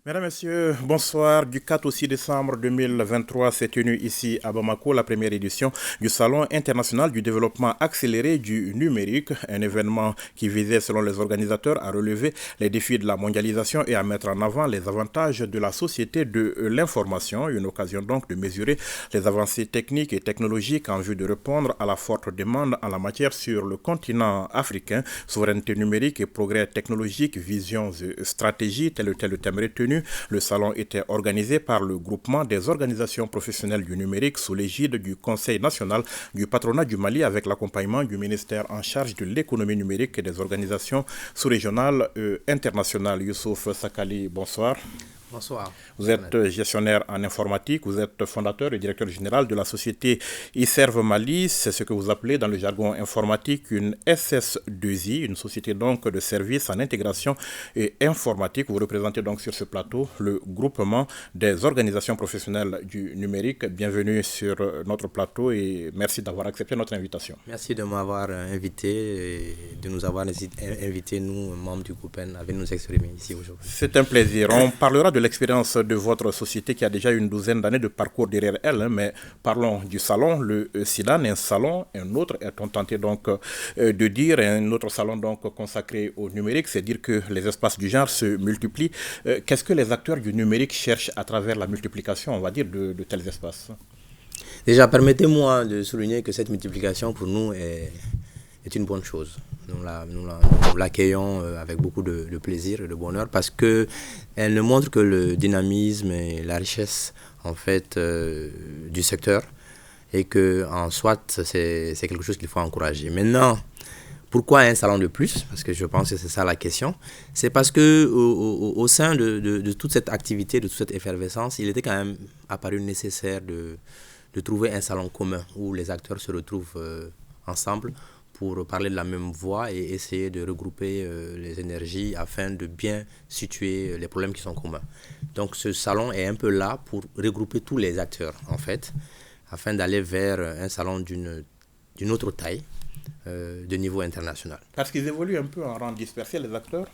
Mesdames, Messieurs, bonsoir. Du 4 au 6 décembre 2023 s'est tenue ici à Bamako la première édition du Salon international du développement accéléré du numérique, un événement qui visait, selon les organisateurs, à relever les défis de la mondialisation et à mettre en avant les avantages de la société de l'information. Une occasion donc de mesurer les avancées techniques et technologiques en vue de répondre à la forte demande en la matière sur le continent africain. Souveraineté numérique et progrès technologique, visions et stratégies, tel était le thème retenu. Le salon était organisé par le groupement des organisations professionnelles du numérique sous l'égide du Conseil national du patronat du Mali avec l'accompagnement du ministère en charge de l'économie numérique et des organisations sous-régionales internationales. Youssouf Sakali, bonsoir. Bonsoir. Vous êtes gestionnaire en informatique, vous êtes fondateur et directeur général de la société iServe Mali. C'est ce que vous appelez dans le jargon informatique une SS2I, une société donc de services en intégration et informatique. Vous représentez donc sur ce plateau le groupement des organisations professionnelles du numérique. Bienvenue sur notre plateau et merci d'avoir accepté notre invitation. Merci de m'avoir invité et de nous avoir invité, nous, membres du groupe, à venir nous exprimer ici aujourd'hui. C'est un plaisir. On parlera de l'expérience de votre société qui a déjà une douzaine d'années de parcours derrière elle, mais parlons du salon, le SIDAN, un salon, un autre, est-on tenté donc de dire, un autre salon donc consacré au numérique, c'est dire que les espaces du genre se multiplient. Qu'est-ce que les acteurs du numérique cherchent à travers la multiplication, on va dire, de tels espaces? Déjà, permettez-moi de souligner que cette multiplication pour nous est une bonne chose. Nous l'accueillons avec beaucoup de plaisir et de bonheur parce qu'elle ne montre que le dynamisme et la richesse en fait, du secteur et qu'en soit, c'est quelque chose qu'il faut encourager. Maintenant, pourquoi un salon de plus? Parce que je pense que c'est ça la question. C'est parce qu'au sein de toute cette activité, de toute cette effervescence, il était quand même apparu nécessaire de trouver un salon commun où les acteurs se retrouvent ensemble pour parler de la même voix et essayer de regrouper les énergies afin de bien situer les problèmes qui sont communs. Donc ce salon est un peu là pour regrouper tous les acteurs en fait, afin d'aller vers un salon d'une autre taille, de niveau international. Parce qu'ils évoluent un peu en rang dispersé, les acteurs?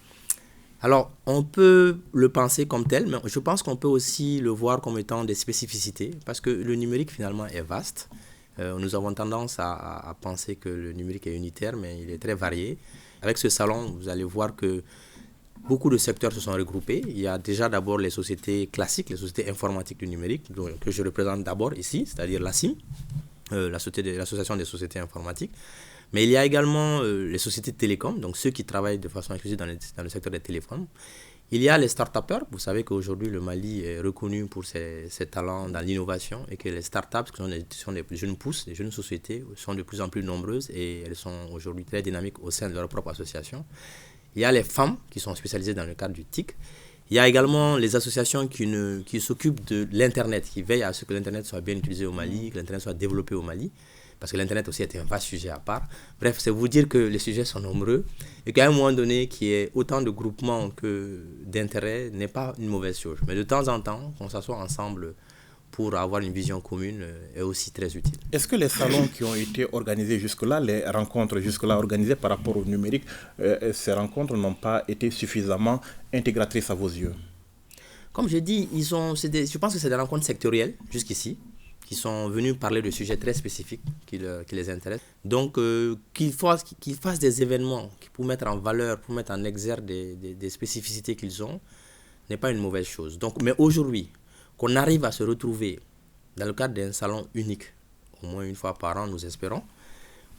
Alors, on peut le penser comme tel, mais je pense qu'on peut aussi le voir comme étant des spécificités, parce que le numérique finalement est vaste. Nous avons tendance à penser que le numérique est unitaire, mais il est très varié. Avec ce salon, vous allez voir que beaucoup de secteurs se sont regroupés. Il y a déjà d'abord les sociétés classiques, les sociétés informatiques du numérique, que je représente d'abord ici, c'est-à-dire l'ASIM, l'association des sociétés informatiques. Mais il y a également les sociétés de télécom, donc ceux qui travaillent de façon exclusive dans le secteur des téléphones. Il y a les start-upers. Vous savez qu'aujourd'hui, le Mali est reconnu pour ses talents dans l'innovation et que les start-ups, qui sont des jeunes pousses, des jeunes sociétés, sont de plus en plus nombreuses et elles sont aujourd'hui très dynamiques au sein de leur propre association. Il y a les femmes qui sont spécialisées dans le cadre du TIC. Il y a également les associations qui s'occupent de l'Internet, qui veillent à ce que l'Internet soit bien utilisé au Mali, que l'Internet soit développé au Mali. Parce que l'Internet aussi est un vaste sujet à part. Bref, c'est vous dire que les sujets sont nombreux et qu'à un moment donné, qu'il y ait autant de groupements que d'intérêts n'est pas une mauvaise chose. Mais de temps en temps, qu'on s'assoit ensemble pour avoir une vision commune est aussi très utile. Est-ce que les salons qui ont été organisés jusque-là, les rencontres jusque-là organisées par rapport au numérique, ces rencontres n'ont pas été suffisamment intégratrices à vos yeux? Comme je dis, je pense que c'est des rencontres sectorielles jusqu'ici, qui sont venus parler de sujets très spécifiques qui les intéressent. Donc, qu'ils fassent des événements pour mettre en valeur, pour mettre en exergue des spécificités qu'ils ont, n'est pas une mauvaise chose. Donc, mais aujourd'hui, qu'on arrive à se retrouver dans le cadre d'un salon unique, au moins une fois par an, nous espérons,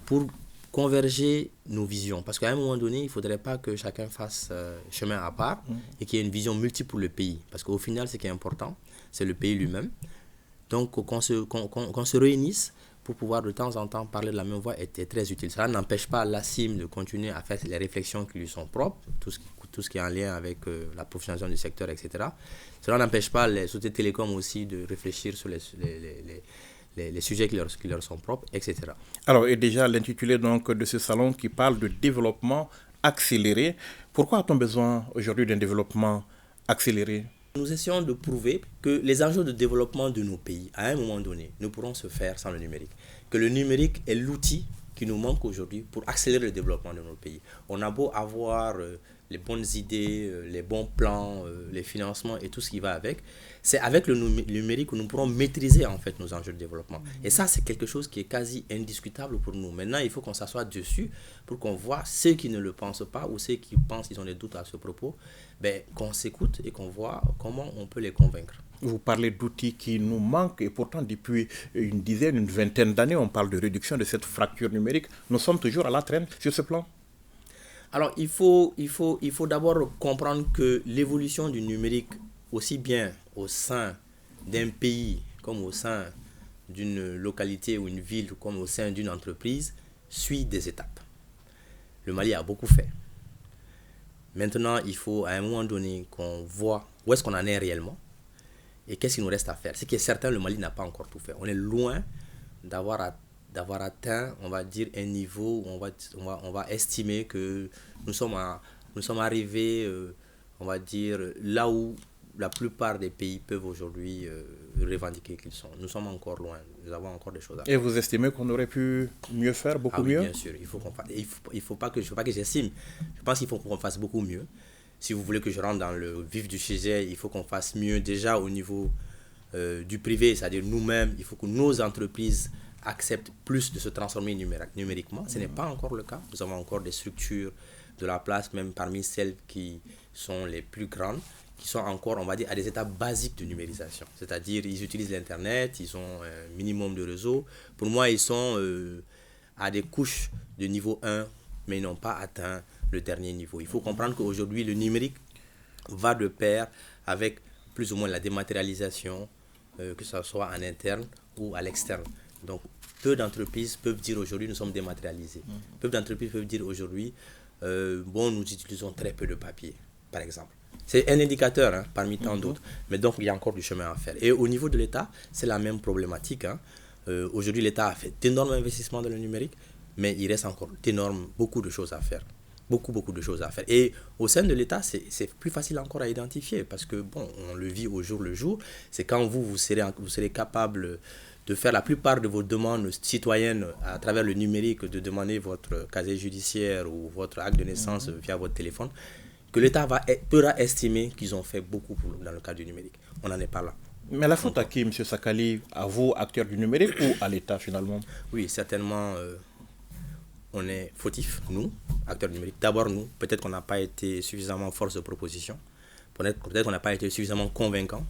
pour converger nos visions. Parce qu'à un moment donné, il ne faudrait pas que chacun fasse chemin à part et qu'il y ait une vision multiple pour le pays. Parce qu'au final, ce qui est important, c'est le pays lui-même. Donc, qu'on se réunisse pour pouvoir de temps en temps parler de la même voix est très utile. Cela n'empêche pas l'ASIM de continuer à faire les réflexions qui lui sont propres, tout ce qui est en lien avec la professionnalisation du secteur, etc. Cela n'empêche pas les sociétés télécoms aussi de réfléchir sur les sujets qui leur sont propres, etc. Alors, et déjà l'intitulé donc de ce salon qui parle de développement accéléré. Pourquoi a-t-on besoin aujourd'hui d'un développement accéléré? Nous essayons de prouver que les enjeux de développement de nos pays, à un moment donné, ne pourront se faire sans le numérique. Que le numérique est l'outil qui nous manque aujourd'hui pour accélérer le développement de nos pays. On a beau avoir les bonnes idées, les bons plans, les financements et tout ce qui va avec, c'est avec le numérique que nous pourrons maîtriser en fait nos enjeux de développement. Et ça, c'est quelque chose qui est quasi indiscutable pour nous. Maintenant, il faut qu'on s'assoie dessus pour qu'on voit ceux qui ne le pensent pas ou ceux qui pensent qu'ils ont des doutes à ce propos, qu'on s'écoute et qu'on voit comment on peut les convaincre. Vous parlez d'outils qui nous manquent et pourtant depuis une vingtaine d'années, on parle de réduction de cette fracture numérique. Nous sommes toujours à la traîne sur ce plan. Alors, il faut d'abord comprendre que l'évolution du numérique, aussi bien au sein d'un pays comme au sein d'une localité ou une ville comme au sein d'une entreprise, suit des étapes. Le Mali a beaucoup fait. Maintenant, il faut à un moment donné qu'on voit où est-ce qu'on en est réellement et qu'est-ce qu'il nous reste à faire. Ce qui est certain, le Mali n'a pas encore tout fait. On est loin d'avoir atteint, on va dire, un niveau où on va estimer que nous sommes arrivés, on va dire, là où la plupart des pays peuvent aujourd'hui revendiquer qu'ils sont. Nous sommes encore loin, nous avons encore des choses à faire. Et vous estimez qu'on aurait pu mieux faire, beaucoup mieux? Bien sûr, il faut qu'on fasse. Il faut pas que j'estime. Je pense qu'il faut qu'on fasse beaucoup mieux. Si vous voulez que je rentre dans le vif du sujet, il faut qu'on fasse mieux déjà au niveau du privé, c'est-à-dire nous-mêmes. Il faut que nos entreprises acceptent plus de se transformer numériquement. Ce n'est pas encore le cas. Nous avons encore des structures de la place, même parmi celles qui sont les plus grandes, qui sont encore, on va dire, à des étapes basiques de numérisation. C'est-à-dire, ils utilisent l'Internet, ils ont un minimum de réseau. Pour moi, ils sont à des couches de niveau 1, mais ils n'ont pas atteint le dernier niveau. Il faut comprendre qu'aujourd'hui, le numérique va de pair avec plus ou moins la dématérialisation, que ce soit en interne ou à l'externe. Donc, peu d'entreprises peuvent dire aujourd'hui, nous sommes dématérialisés. Peu d'entreprises peuvent dire aujourd'hui, nous utilisons très peu de papier, par exemple. C'est un indicateur parmi tant d'autres. Mais donc, il y a encore du chemin à faire. Et au niveau de l'État, c'est la même problématique. Aujourd'hui, l'État a fait d'énormes investissements dans le numérique, mais il reste encore beaucoup de choses à faire. Beaucoup de choses à faire. Et au sein de l'État, c'est plus facile encore à identifier parce que, on le vit au jour le jour. C'est quand vous serez capable de faire la plupart de vos demandes citoyennes à travers le numérique, de demander votre casier judiciaire ou votre acte de naissance via votre téléphone, que l'État pourra estimer qu'ils ont fait beaucoup dans le cadre du numérique. On n'en est pas là. Mais la faute à qui, M. Sakali? À vous, acteurs du numérique, ou à l'État finalement? Oui, certainement, on est fautifs, nous, acteurs du numérique. D'abord, nous, peut-être qu'on n'a pas été suffisamment force de proposition. Peut-être qu'on n'a pas été suffisamment convaincant.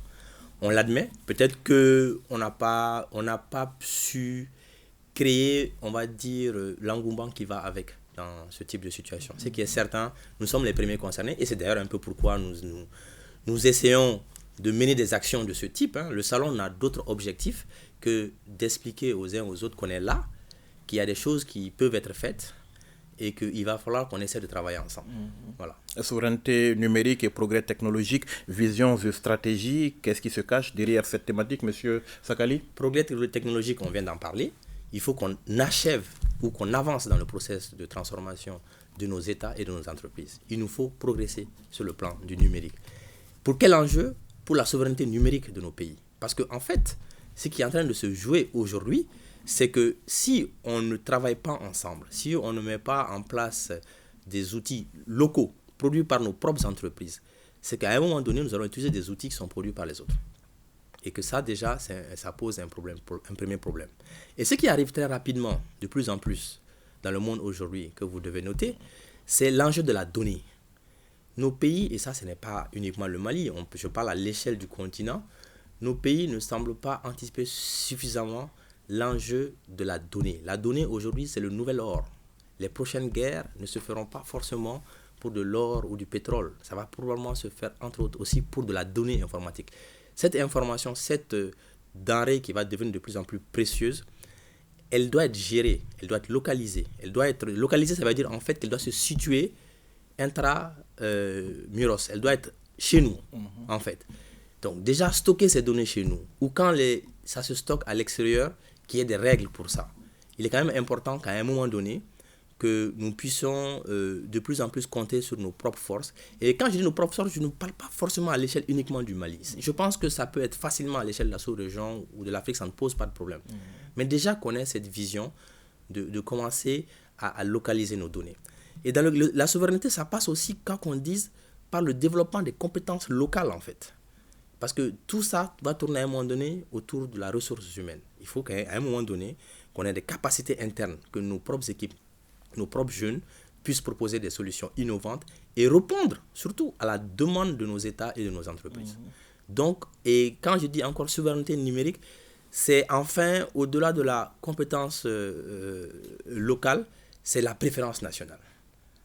On l'admet. Peut-être qu'on n'a pas su créer, on va dire, l'engouement qui va avec dans ce type de situation. Ce qui est certain, nous sommes les premiers concernés et c'est d'ailleurs un peu pourquoi nous essayons de mener des actions de ce type. Le salon n'a d'autre objectif que d'expliquer aux uns aux autres qu'on est là, qu'il y a des choses qui peuvent être faites et qu'il va falloir qu'on essaie de travailler ensemble. Voilà. Souveraineté numérique et progrès technologique, vision et stratégie, qu'est-ce qui se cache derrière cette thématique, M. Sakali? Progrès technologique, on vient d'en parler. Il faut qu'on achève ou qu'on avance dans le processus de transformation de nos États et de nos entreprises. Il nous faut progresser sur le plan du numérique. Pour quel enjeu? Pour la souveraineté numérique de nos pays. Parce qu'en fait, ce qui est en train de se jouer aujourd'hui, c'est que si on ne travaille pas ensemble, si on ne met pas en place des outils locaux produits par nos propres entreprises, c'est qu'à un moment donné, nous allons utiliser des outils qui sont produits par les autres. Et que ça, déjà, ça pose un premier problème. Et ce qui arrive très rapidement, de plus en plus, dans le monde aujourd'hui, que vous devez noter, c'est l'enjeu de la donnée. Nos pays, et ça, ce n'est pas uniquement le Mali, je parle à l'échelle du continent, nos pays ne semblent pas anticiper suffisamment l'enjeu de la donnée. La donnée, aujourd'hui, c'est le nouvel or. Les prochaines guerres ne se feront pas forcément pour de l'or ou du pétrole. Ça va probablement se faire, entre autres, aussi pour de la donnée informatique. Cette information, cette denrée qui va devenir de plus en plus précieuse, elle doit être gérée, elle doit être localisée. Elle doit être localisée, ça veut dire en fait qu'elle doit se situer intra-muros. Elle doit être chez nous, en fait. Donc déjà, stocker ces données chez nous, ou quand ça se stocke à l'extérieur, qu'il y ait des règles pour ça. Il est quand même important qu'à un moment donné, que nous puissions de plus en plus compter sur nos propres forces. Et quand je dis nos propres forces, je ne parle pas forcément à l'échelle uniquement du Mali. Je pense que ça peut être facilement à l'échelle de la sous-région ou de l'Afrique, ça ne pose pas de problème. Mais déjà qu'on ait cette vision de commencer à localiser nos données. Et dans la souveraineté, ça passe aussi, quand on dise, par le développement des compétences locales, en fait. Parce que tout ça va tourner à un moment donné autour de la ressource humaine. Il faut qu'à un moment donné, qu'on ait des capacités internes, que nos propres équipes, nos propres jeunes puissent proposer des solutions innovantes et répondre surtout à la demande de nos États et de nos entreprises. Donc, et quand je dis encore souveraineté numérique, c'est enfin, au-delà de la compétence locale, c'est la préférence nationale.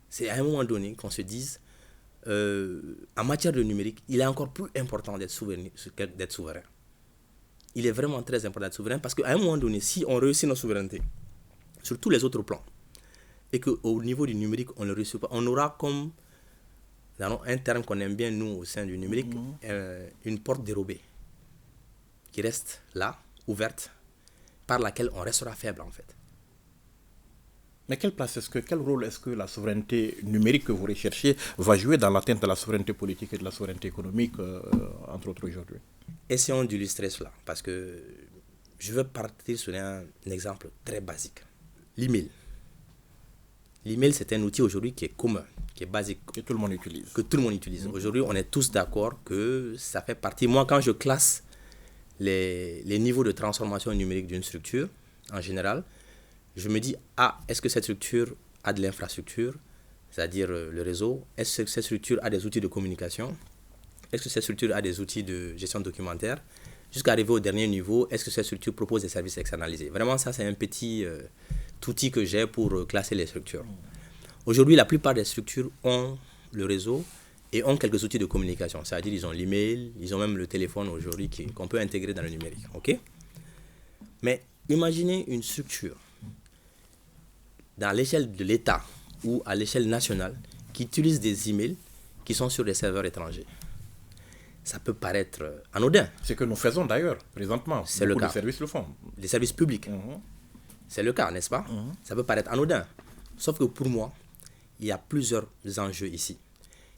C'est à un moment donné qu'on se dise, en matière de numérique, il est encore plus important d'être souverain. Il est vraiment très important d'être souverain parce qu'à un moment donné, si on réussit notre souveraineté sur tous les autres plans et qu'au niveau du numérique, on ne le réussit pas, on aura comme, dans un terme qu'on aime bien nous au sein du numérique, une porte dérobée qui reste là, ouverte, par laquelle on restera faible en fait. Mais quel rôle est-ce que la souveraineté numérique que vous recherchez va jouer dans l'atteinte de la souveraineté politique et de la souveraineté économique, entre autres aujourd'hui? Essayons d'illustrer cela, parce que je veux partir sur un exemple très basique. L'email. L'email, c'est un outil aujourd'hui qui est commun, qui est basique. Que tout le monde utilise. Que tout le monde utilise. Aujourd'hui, on est tous d'accord que ça fait partie. Moi, quand je classe les niveaux de transformation numérique d'une structure, en général, je me dis, est-ce que cette structure a de l'infrastructure, c'est-à-dire le réseau? Est-ce que cette structure a des outils de communication? Est-ce que cette structure a des outils de gestion documentaire? Jusqu'à arriver au dernier niveau, est-ce que cette structure propose des services externalisés? Vraiment, ça, c'est un petit outil que j'ai pour classer les structures. Aujourd'hui, la plupart des structures ont le réseau et ont quelques outils de communication. C'est-à-dire, ils ont l'email, ils ont même le téléphone aujourd'hui qu'on peut intégrer dans le numérique. OK? Mais imaginez une structure dans l'échelle de l'État ou à l'échelle nationale qui utilise des emails qui sont sur des serveurs étrangers. Ça peut paraître anodin. C'est ce que nous faisons d'ailleurs, présentement. C'est le cas. Les services le font. Les services publics. C'est le cas, n'est-ce pas? Ça peut paraître anodin. Sauf que pour moi, il y a plusieurs enjeux ici.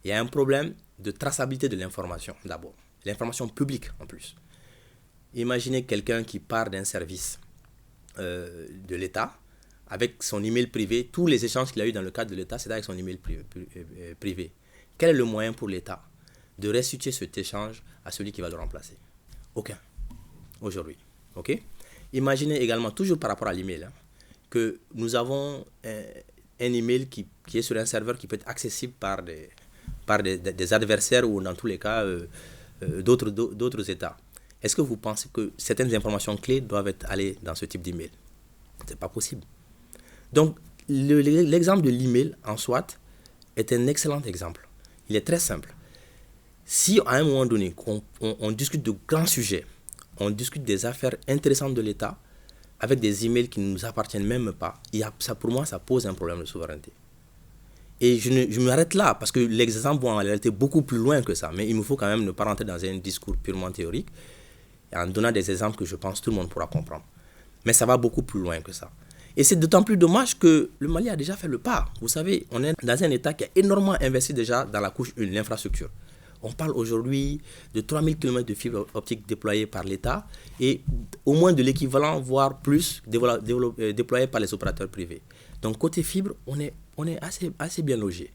Il y a un problème de traçabilité de l'information d'abord. L'information publique en plus. Imaginez quelqu'un qui part d'un service de l'État avec son email privé. Tous les échanges qu'il a eu dans le cadre de l'État, c'est avec son email privé. Quel est le moyen pour l'État de restituer cet échange à celui qui va le remplacer? Aucun. Aujourd'hui. OK? Imaginez également, toujours par rapport à l'email, que nous avons un email qui est sur un serveur qui peut être accessible par des adversaires ou dans tous les cas d'autres États. Est-ce que vous pensez que certaines informations clés doivent aller dans ce type d'email? Ce n'est pas possible. Donc, l'exemple de l'email en soi est un excellent exemple. Il est très simple. Si à un moment donné, on discute de grands sujets, on discute des affaires intéressantes de l'État, avec des emails qui ne nous appartiennent même pas, pour moi, ça pose un problème de souveraineté. Et je m'arrête là, parce que l'exemple va en réalité beaucoup plus loin que ça. Mais il me faut quand même ne pas rentrer dans un discours purement théorique, en donnant des exemples que je pense tout le monde pourra comprendre. Mais ça va beaucoup plus loin que ça. Et c'est d'autant plus dommage que le Mali a déjà fait le pas. Vous savez, on est dans un État qui a énormément investi déjà dans la couche 1, l'infrastructure. On parle aujourd'hui de 3000 km de fibres optiques déployées par l'État et au moins de l'équivalent, voire plus, déployées par les opérateurs privés. Donc côté fibre, on est assez bien logé.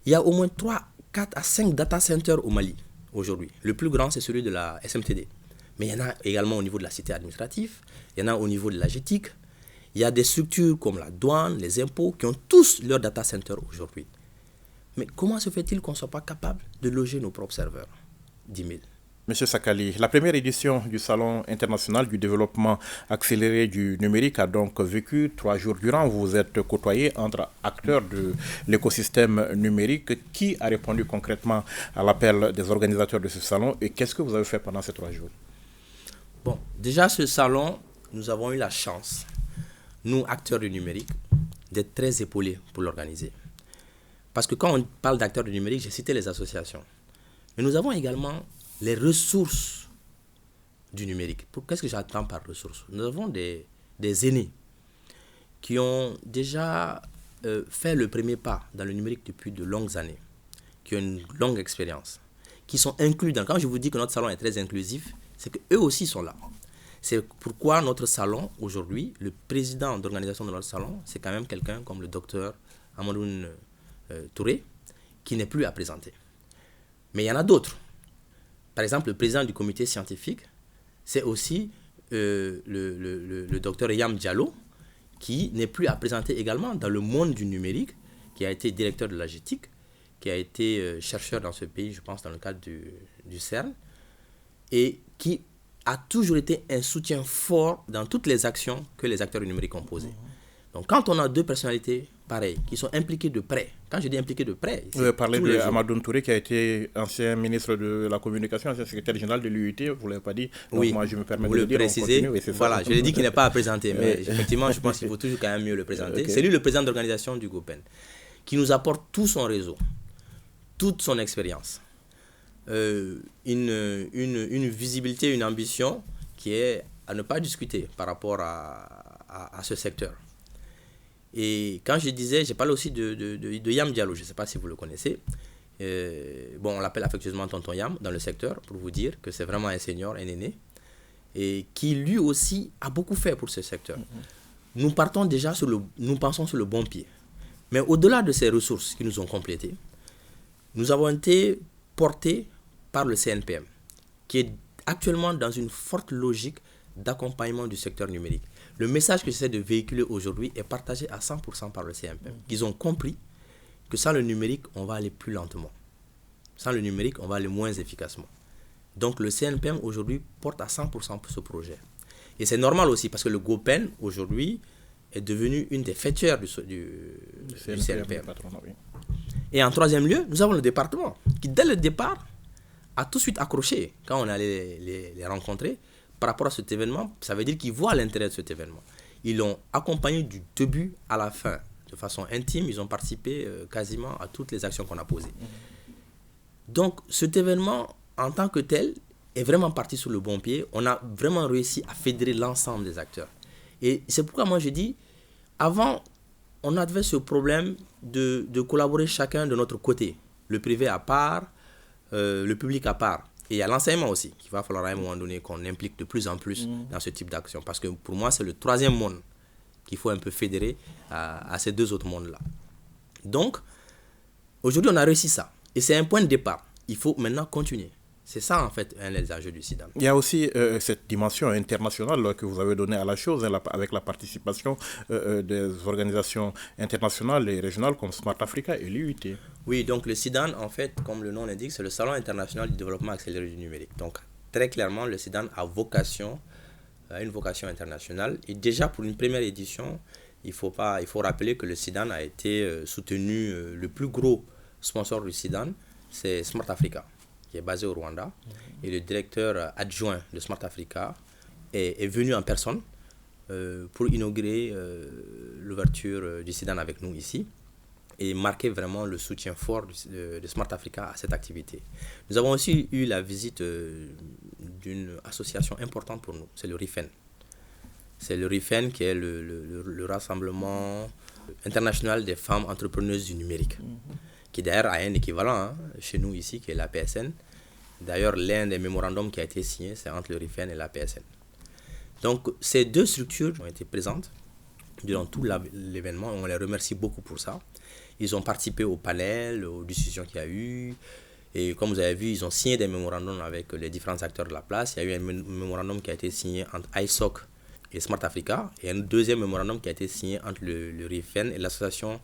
Il y a au moins 3, 4 à 5 data centers au Mali aujourd'hui. Le plus grand, c'est celui de la SMTD. Mais il y en a également au niveau de la cité administrative, il y en a au niveau de la GETIC. Il y a des structures comme la douane, les impôts, qui ont tous leur data center aujourd'hui. Mais comment se fait-il qu'on ne soit pas capable de loger nos propres serveurs d'email? Monsieur Sakali, la première édition du Salon international du développement accéléré du numérique a donc vécu 3 jours durant. Vous vous êtes côtoyé entre acteurs de l'écosystème numérique. Qui a répondu concrètement à l'appel des organisateurs de ce salon et qu'est-ce que vous avez fait pendant ces 3 jours? Bon, déjà ce salon, nous avons eu la chance, nous acteurs du numérique, d'être très épaulés pour l'organiser. Parce que quand on parle d'acteurs du numérique, j'ai cité les associations. Mais nous avons également les ressources du numérique. Qu'est-ce que j'entends par ressources? Nous avons des aînés qui ont déjà fait le premier pas dans le numérique depuis de longues années, qui ont une longue expérience, qui sont inclus dans... Quand je vous dis que notre salon est très inclusif, c'est qu'eux aussi sont là. C'est pourquoi notre salon, aujourd'hui, le président d'organisation de notre salon, c'est quand même quelqu'un comme le docteur Amadoun Touré, qui n'est plus à présenter. Mais il y en a d'autres. Par exemple, le président du comité scientifique, c'est aussi le docteur Yam Diallo, qui n'est plus à présenter également dans le monde du numérique, qui a été directeur de la GETIC, qui a été chercheur dans ce pays, je pense, dans le cadre du CERN, et qui a toujours été un soutien fort dans toutes les actions que les acteurs du numérique ont posées. Donc, quand on a deux personnalités pareilles, qui sont impliquées de près, quand je dis impliquées de près... Vous avez parlé de Amadou Touré, qui a été ancien ministre de la Communication, ancien secrétaire général de l'UIT, vous ne l'avez pas dit. Donc, oui, moi, je me permets vous de le dire, préciser. Voilà, je l'ai dit qu'il n'est pas à présenter, mais Oui. effectivement, je pense qu'il faut toujours quand même mieux le présenter. Okay. C'est lui le président d'organisation du GoPen, qui nous apporte tout son réseau, toute son expérience, une visibilité, une ambition qui est à ne pas discuter par rapport à ce secteur. Et quand je disais, j'ai parlé aussi de Yam Diallo, je ne sais pas si vous le connaissez. On l'appelle affectueusement Tonton Yam dans le secteur, pour vous dire que c'est vraiment un senior, un aîné, et qui lui aussi a beaucoup fait pour ce secteur. Nous partons déjà nous pensons sur le bon pied. Mais au-delà de ces ressources qui nous ont complétées, nous avons été portés par le CNPM, qui est actuellement dans une forte logique d'accompagnement du secteur numérique. Le message que j'essaie de véhiculer aujourd'hui est partagé à 100% par le CNPM. Ils ont compris que sans le numérique, on va aller plus lentement. Sans le numérique, on va aller moins efficacement. Donc le CNPM aujourd'hui porte à 100% ce projet. Et c'est normal aussi parce que le GoPen aujourd'hui est devenu une des fêtières du CNPM. Et en troisième lieu, nous avons le département qui dès le départ a tout de suite accroché quand on allait les rencontrer par rapport à cet événement. Ça veut dire qu'ils voient l'intérêt de cet événement. Ils l'ont accompagné du début à la fin de façon intime. Ils ont participé quasiment à toutes les actions qu'on a posées. Donc cet événement en tant que tel est vraiment parti sur le bon pied. On a vraiment réussi à fédérer l'ensemble des acteurs. Et c'est pourquoi moi je dis, avant on avait ce problème de collaborer chacun de notre côté. Le privé à part, le public à part. Et il y a l'enseignement aussi, qu'il va falloir à un moment donné qu'on implique de plus en plus dans ce type d'action. Parce que pour moi, c'est le troisième monde qu'il faut un peu fédérer à ces deux autres mondes-là. Donc, aujourd'hui, on a réussi ça. Et c'est un point de départ. Il faut maintenant continuer. C'est ça, en fait, un des enjeux du SIDAN. Il y a aussi cette dimension internationale que vous avez donnée à la chose, avec la participation des organisations internationales et régionales comme Smart Africa et l'UIT. Oui, donc le SIDAN, en fait, comme le nom l'indique, c'est le Salon international du développement accéléré du numérique. Donc, très clairement, le SIDAN a une vocation internationale. Et déjà, pour une première édition, il faut rappeler que le SIDAN a été soutenu, le plus gros sponsor du SIDAN, c'est Smart Africa, qui est basé au Rwanda. Et le directeur adjoint de Smart Africa est venu en personne pour inaugurer l'ouverture du SIDAN avec nous ici et marquer vraiment le soutien fort de Smart Africa à cette activité. Nous avons aussi eu la visite d'une association importante pour nous, c'est le RIFEN. C'est le RIFEN qui est le rassemblement international des femmes entrepreneuses du numérique, qui d'ailleurs a un équivalent chez nous ici, qui est la PSN. D'ailleurs, l'un des mémorandums qui a été signé, c'est entre le RIFEN et la PSN. Donc, ces deux structures ont été présentes durant tout l'événement et on les remercie beaucoup pour ça. Ils ont participé au panel, aux discussions qu'il y a eu. Et comme vous avez vu, ils ont signé des mémorandums avec les différents acteurs de la place. Il y a eu un mémorandum qui a été signé entre ISOC et Smart Africa et un deuxième mémorandum qui a été signé entre le RIFEN et l'association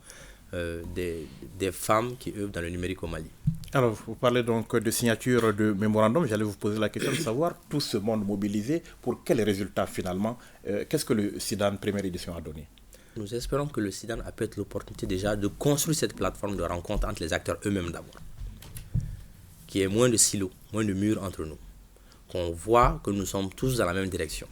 des femmes qui œuvrent dans le numérique au Mali. Alors, vous parlez donc de signature de mémorandum. J'allais vous poser la question de savoir tout ce monde mobilisé, pour quels résultats finalement, qu'est-ce que le SIDAN première édition a donné? Nous espérons que le SIDAN a peut-être l'opportunité déjà de construire cette plateforme de rencontre entre les acteurs eux-mêmes d'abord, qui est moins de silos, moins de murs entre nous, qu'on voit que nous sommes tous dans la même direction.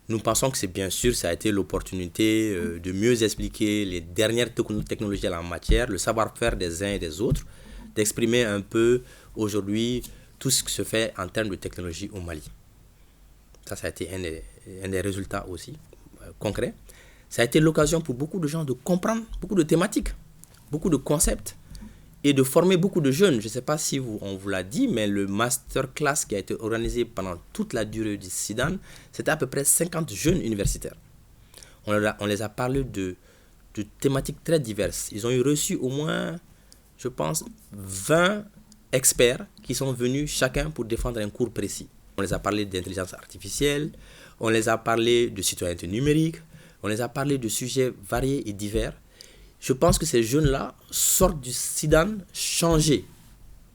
Nous pensons que c'est bien sûr, ça a été l'opportunité de mieux expliquer les dernières technologies en la matière, le savoir-faire des uns et des autres, d'exprimer un peu aujourd'hui tout ce qui se fait en termes de technologie au Mali. Ça a été un des résultats aussi concrets. Ça a été l'occasion pour beaucoup de gens de comprendre beaucoup de thématiques, beaucoup de concepts et de former beaucoup de jeunes. Je ne sais pas si on vous l'a dit, mais le masterclass qui a été organisé pendant toute la durée du SIDAN, c'était à peu près 50 jeunes universitaires. On les a parlé de de thématiques très diverses. Ils ont eu reçu au moins, je pense, 20 experts qui sont venus chacun pour défendre un cours précis. On les a parlé d'intelligence artificielle, on les a parlé de citoyenneté numérique, on les a parlé de sujets variés et divers. Je pense que ces jeunes-là sortent du SIDAN changés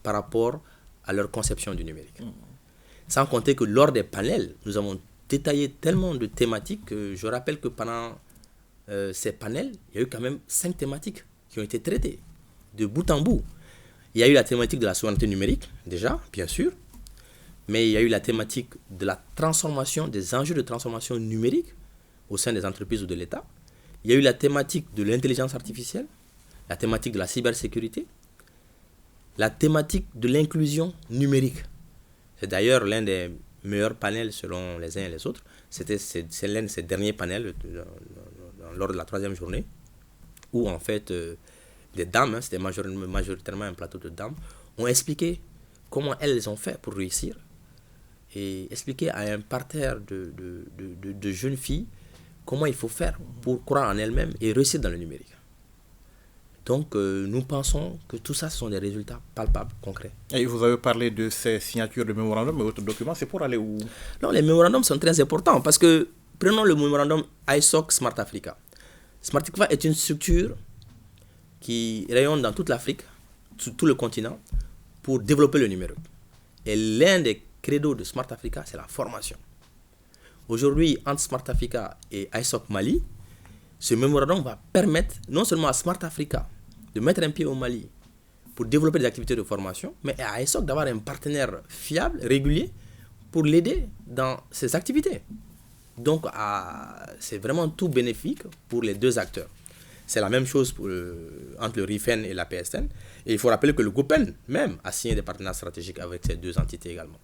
par rapport à leur conception du numérique. Sans compter que lors des panels, nous avons détaillé tellement de thématiques que je rappelle que pendant ces panels, il y a eu quand même 5 thématiques qui ont été traitées de bout en bout. Il y a eu la thématique de la souveraineté numérique, déjà, bien sûr, mais il y a eu la thématique de la transformation, des enjeux de transformation numérique au sein des entreprises ou de l'État. Il y a eu la thématique de l'intelligence artificielle, la thématique de la cybersécurité, la thématique de l'inclusion numérique. C'est d'ailleurs l'un des meilleurs panels selon les uns et les autres. C'est l'un de ces derniers panels lors de la 3e journée où en fait des dames, c'était majoritairement un plateau de dames, ont expliqué comment elles ont fait pour réussir et expliqué à un parterre de jeunes filles comment il faut faire pour croire en elles-mêmes et réussir dans le numérique. Donc, nous pensons que tout ça, ce sont des résultats palpables, concrets. Et vous avez parlé de ces signatures de mémorandum, mais votre document, c'est pour aller où? Non, les mémorandums sont très importants parce que, prenons le mémorandum ISOC Smart Africa. Smart Africa est une structure qui rayonne dans toute l'Afrique, sur tout le continent, pour développer le numérique. Et l'un des credos de Smart Africa, c'est la formation. Aujourd'hui, entre Smart Africa et ISOC Mali, ce mémorandum va permettre non seulement à Smart Africa de mettre un pied au Mali pour développer des activités de formation, mais à ISOC d'avoir un partenaire fiable, régulier, pour l'aider dans ses activités. Donc, c'est vraiment tout bénéfique pour les deux acteurs. C'est la même chose entre le RIFEN et la PSN. Et il faut rappeler que le GOPEN même a signé des partenariats stratégiques avec ces deux entités également.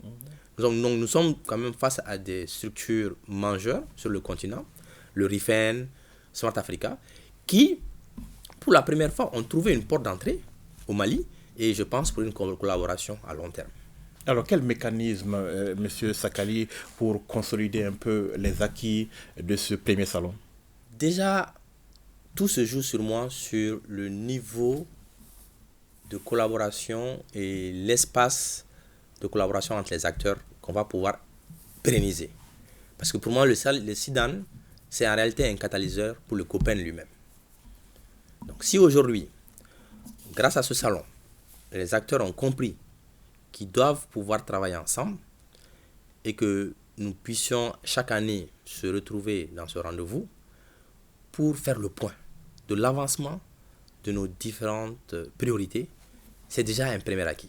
Donc, nous sommes quand même face à des structures majeures sur le continent, le RIFEN, Smart Africa, qui, pour la première fois, ont trouvé une porte d'entrée au Mali et je pense pour une collaboration à long terme. Alors, quel mécanisme, M. Sakali, pour consolider un peu les acquis de ce premier salon? Déjà, tout se joue sur le niveau de collaboration et l'espace de collaboration entre les acteurs qu'on va pouvoir pérenniser. Parce que pour moi, le SIDAN, c'est en réalité un catalyseur pour le COPEN lui-même. Donc si aujourd'hui, grâce à ce salon, les acteurs ont compris qu'ils doivent pouvoir travailler ensemble et que nous puissions chaque année se retrouver dans ce rendez-vous pour faire le point de l'avancement de nos différentes priorités, c'est déjà un premier acquis.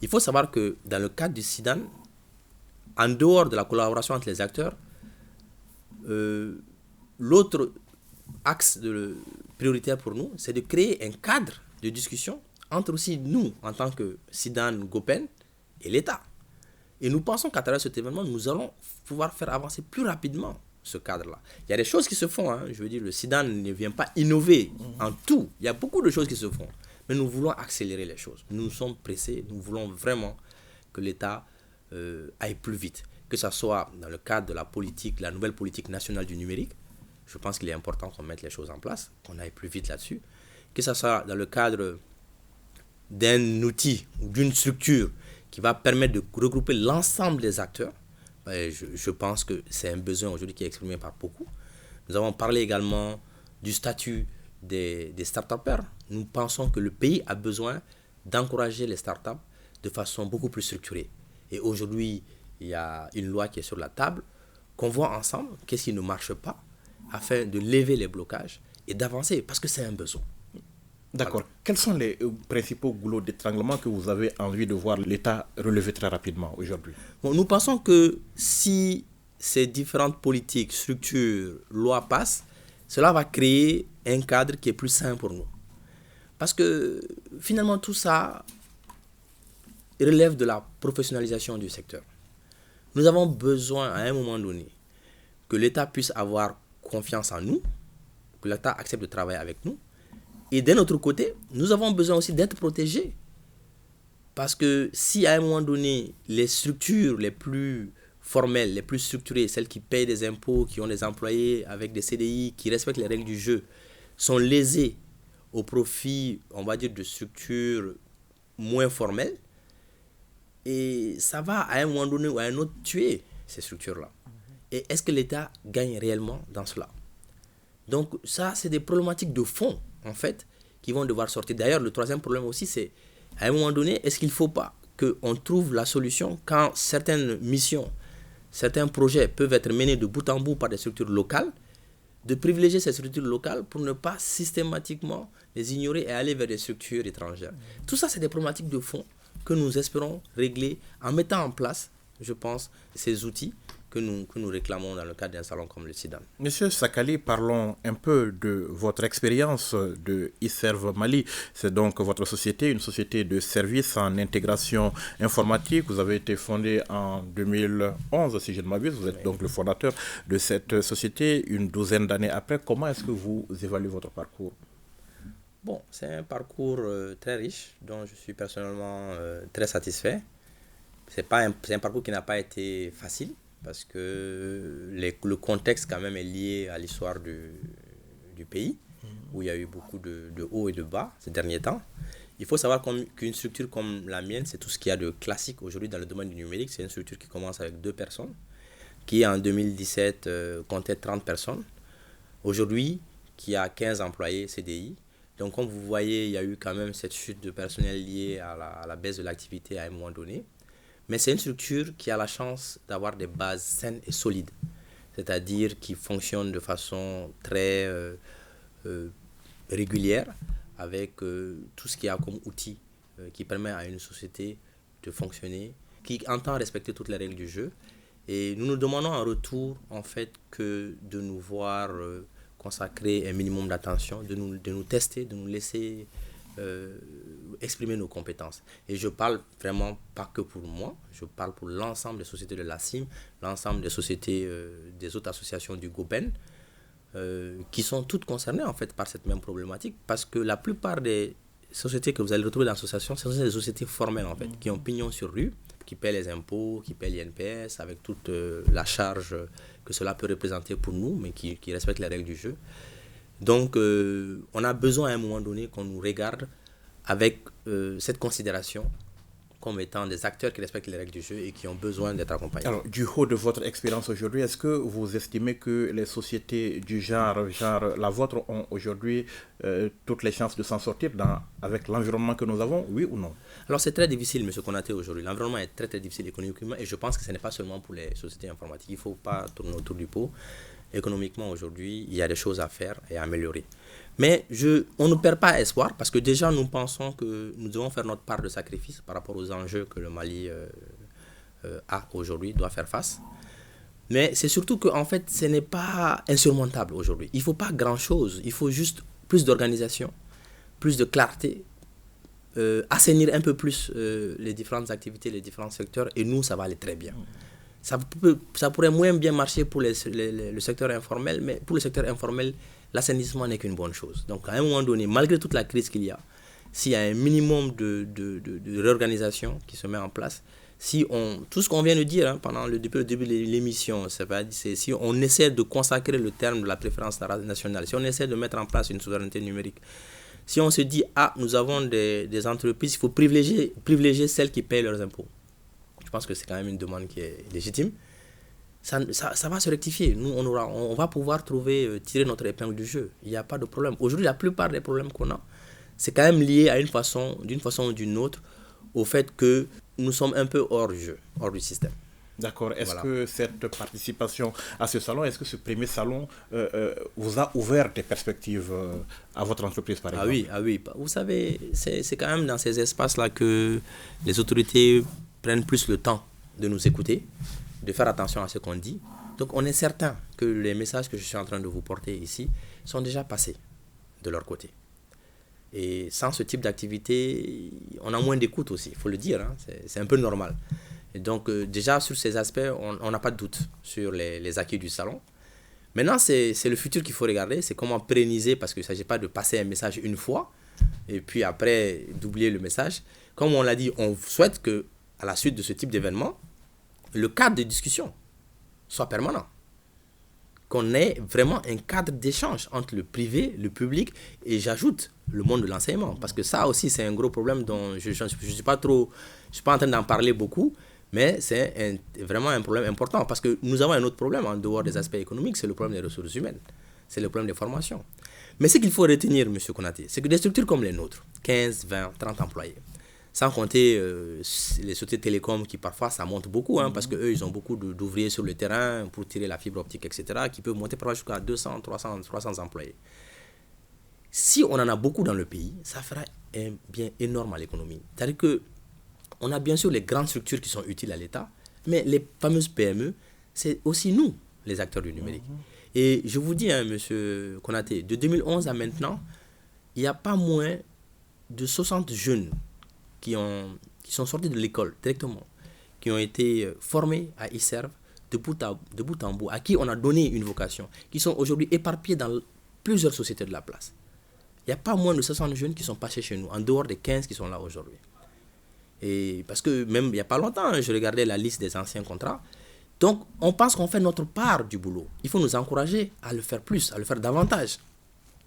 Il faut savoir que dans le cadre du SIDAN, en dehors de la collaboration entre les acteurs, l'autre axe prioritaire pour nous, c'est de créer un cadre de discussion entre aussi nous, en tant que SIDAN, GOPEN, et l'État. Et nous pensons qu'à travers cet événement, nous allons pouvoir faire avancer plus rapidement ce cadre-là. Il y a des choses qui se font, hein. Je veux dire, le SIDAN ne vient pas innover en tout. Il y a beaucoup de choses qui se font. Mais nous voulons accélérer les choses. Nous sommes pressés, nous voulons vraiment que l'État aille plus vite. Que ce soit dans le cadre de la politique, la nouvelle politique nationale du numérique. Je pense qu'il est important qu'on mette les choses en place, qu'on aille plus vite là-dessus. Que ce soit dans le cadre d'un outil ou d'une structure qui va permettre de regrouper l'ensemble des acteurs. Je pense que c'est un besoin aujourd'hui qui est exprimé par beaucoup. Nous avons parlé également du statut des start-upers. Nous pensons que le pays a besoin d'encourager les start-up de façon beaucoup plus structurée. Et aujourd'hui, il y a une loi qui est sur la table, qu'on voit ensemble qu'est-ce qui ne marche pas afin de lever les blocages et d'avancer, parce que c'est un besoin. D'accord. Voilà. Quels sont les principaux goulots d'étranglement que vous avez envie de voir l'État relever très rapidement aujourd'hui? Nous pensons que si ces différentes politiques, structures, lois passent, cela va créer un cadre qui est plus sain pour nous. Parce que finalement tout ça relève de la professionnalisation du secteur. Nous avons besoin à un moment donné que l'État puisse avoir confiance en nous, que l'État accepte de travailler avec nous. Et d'un autre côté, nous avons besoin aussi d'être protégés. Parce que si à un moment donné, les structures les plus formelles, les plus structurées, celles qui payent des impôts, qui ont des employés avec des CDI, qui respectent les règles du jeu, sont lésés au profit, on va dire, de structures moins formelles. Et ça va à un moment donné ou à un autre tuer ces structures-là. Et est-ce que l'État gagne réellement dans cela? Donc ça, c'est des problématiques de fond, en fait, qui vont devoir sortir. D'ailleurs, le troisième problème aussi, c'est, à un moment donné, est-ce qu'il ne faut pas qu'on trouve la solution quand certaines missions, certains projets peuvent être menés de bout en bout par des structures locales, de privilégier ces structures locales pour ne pas systématiquement les ignorer et aller vers des structures étrangères. Tout ça, c'est des problématiques de fond que nous espérons régler en mettant en place, je pense, ces outils que nous réclamons dans le cadre d'un salon comme le SIDAM. Monsieur Sakali, parlons un peu de votre expérience de e-Serve Mali. C'est donc votre société, une société de services en intégration informatique. Vous avez été fondé en 2011, si je ne m'abuse. Vous êtes donc le fondateur de cette société une douzaine d'années après. Comment est-ce que vous évaluez votre parcours? Bon, c'est un parcours très riche dont je suis personnellement très satisfait. C'est un parcours qui n'a pas été facile parce que le contexte quand même est lié à l'histoire du pays où il y a eu beaucoup de hauts et de bas ces derniers temps. Il faut savoir qu'une structure comme la mienne, c'est tout ce qu'il y a de classique aujourd'hui dans le domaine du numérique. C'est une structure qui commence avec 2 personnes, qui en 2017 comptait 30 personnes. Aujourd'hui, qui a 15 employés CDI. Donc, comme vous voyez, il y a eu quand même cette chute de personnel liée à la baisse de l'activité à un moment donné. Mais c'est une structure qui a la chance d'avoir des bases saines et solides. C'est-à-dire qui fonctionne de façon très régulière avec tout ce qu'il y a comme outil qui permet à une société de fonctionner, qui entend respecter toutes les règles du jeu. Et nous nous demandons en retour, en fait, que de nous voir consacrer un minimum d'attention, de nous tester, de nous laisser exprimer nos compétences. Et je parle vraiment pas que pour moi, je parle pour l'ensemble des sociétés de la CIM, l'ensemble des sociétés des autres associations du GOBEN, qui sont toutes concernées en fait par cette même problématique, parce que la plupart des sociétés que vous allez retrouver dans l'association, ce sont des sociétés formelles en fait, qui ont pignon sur rue, qui paient les impôts, qui paient l'INPS, avec toute la charge que cela peut représenter pour nous, mais qui respectent les règles du jeu. Donc, on a besoin à un moment donné qu'on nous regarde avec cette considération comme étant des acteurs qui respectent les règles du jeu et qui ont besoin d'être accompagnés. Alors, du haut de votre expérience aujourd'hui, est-ce que vous estimez que les sociétés du genre la vôtre ont aujourd'hui toutes les chances de s'en sortir avec l'environnement que nous avons, oui ou non? Alors, c'est très difficile, M. Konaté, aujourd'hui. L'environnement est très, très difficile économiquement et je pense que ce n'est pas seulement pour les sociétés informatiques. Il ne faut pas tourner autour du pot. Économiquement, aujourd'hui, il y a des choses à faire et à améliorer. Mais on ne perd pas espoir parce que déjà, nous pensons que nous devons faire notre part de sacrifice par rapport aux enjeux que le Mali a aujourd'hui, doit faire face. Mais c'est surtout qu'en fait, ce n'est pas insurmontable aujourd'hui. Il ne faut pas grand-chose. Il faut juste plus d'organisation, plus de clarté, assainir un peu plus les différentes activités, les différents secteurs. Et nous, ça va aller très bien. Ça pourrait moins bien marcher pour le secteur informel, mais pour le secteur informel, l'assainissement n'est qu'une bonne chose. Donc, à un moment donné, malgré toute la crise qu'il y a, s'il y a un minimum de réorganisation qui se met en place, tout ce qu'on vient de dire depuis le début de l'émission, c'est si on essaie de consacrer le terme de la préférence nationale, si on essaie de mettre en place une souveraineté numérique, si on se dit, nous avons des entreprises, il faut privilégier celles qui payent leurs impôts. Je pense que c'est quand même une demande qui est légitime. Ça va se rectifier. Nous, on va pouvoir tirer notre épingle du jeu. Il n'y a pas de problème. Aujourd'hui, la plupart des problèmes qu'on a, c'est quand même lié à d'une façon ou d'une autre au fait que nous sommes un peu hors du jeu, hors du système. D'accord. Est-ce que cette participation à ce salon, est-ce que ce premier salon vous a ouvert des perspectives à votre entreprise, par exemple? Ah oui. Vous savez, c'est quand même dans ces espaces-là que les autorités prennent plus le temps de nous écouter, de faire attention à ce qu'on dit. Donc on est certain que les messages que je suis en train de vous porter ici sont déjà passés de leur côté. Et sans ce type d'activité, on a moins d'écoute aussi, il faut le dire, c'est un peu normal. Et donc déjà sur ces aspects, on n'a pas de doute sur les acquis du salon. Maintenant, c'est le futur qu'il faut regarder, c'est comment pérenniser, parce qu'il ne s'agit pas de passer un message une fois, et puis après d'oublier le message. Comme on l'a dit, on souhaite que à la suite de ce type d'événement, le cadre de discussion soit permanent. qu'on ait vraiment un cadre d'échange entre le privé, le public et j'ajoute le monde de l'enseignement. Parce que ça aussi, c'est un gros problème dont je ne suis pas en train d'en parler beaucoup, mais c'est vraiment un problème important. Parce que nous avons un autre problème en dehors des aspects économiques, c'est le problème des ressources humaines. C'est le problème des formations. Mais ce qu'il faut retenir, M. Konaté, c'est que des structures comme les nôtres, 15, 20, 30 employés, sans compter les sociétés télécoms qui parfois ça monte beaucoup, parce qu'eux ils ont beaucoup d'ouvriers sur le terrain pour tirer la fibre optique, etc., qui peuvent monter parfois jusqu'à 200, 300 employés. Si on en a beaucoup dans le pays, ça fera un bien énorme à l'économie. C'est-à-dire qu'on a bien sûr les grandes structures qui sont utiles à l'État, mais les fameuses PME, c'est aussi nous, les acteurs du numérique. Et je vous dis, M. Konaté, de 2011 à maintenant, il n'y a pas moins de 60 jeunes qui sont sortis de l'école directement, qui ont été formés à ISERV de bout en bout, à qui on a donné une vocation, qui sont aujourd'hui éparpillés dans plusieurs sociétés de la place. Il n'y a pas moins de 60 jeunes qui sont passés chez nous, en dehors des 15 qui sont là aujourd'hui. Et parce que même il n'y a pas longtemps, je regardais la liste des anciens contrats. Donc, on pense qu'on fait notre part du boulot. Il faut nous encourager à le faire plus, à le faire davantage.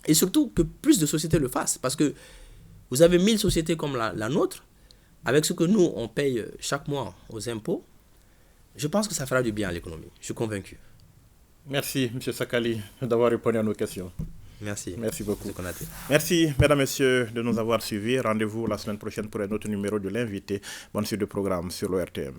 Et surtout que plus de sociétés le fassent. Parce que vous avez 1000 sociétés comme la nôtre, avec ce que nous, on paye chaque mois aux impôts, je pense que ça fera du bien à l'économie. Je suis convaincu. Merci, M. Sakali, d'avoir répondu à nos questions. Merci. Merci beaucoup. Merci, mesdames, messieurs, de nous avoir suivis. Rendez-vous la semaine prochaine pour un autre numéro de l'invité. Bonne suite de programme sur l'ORTM.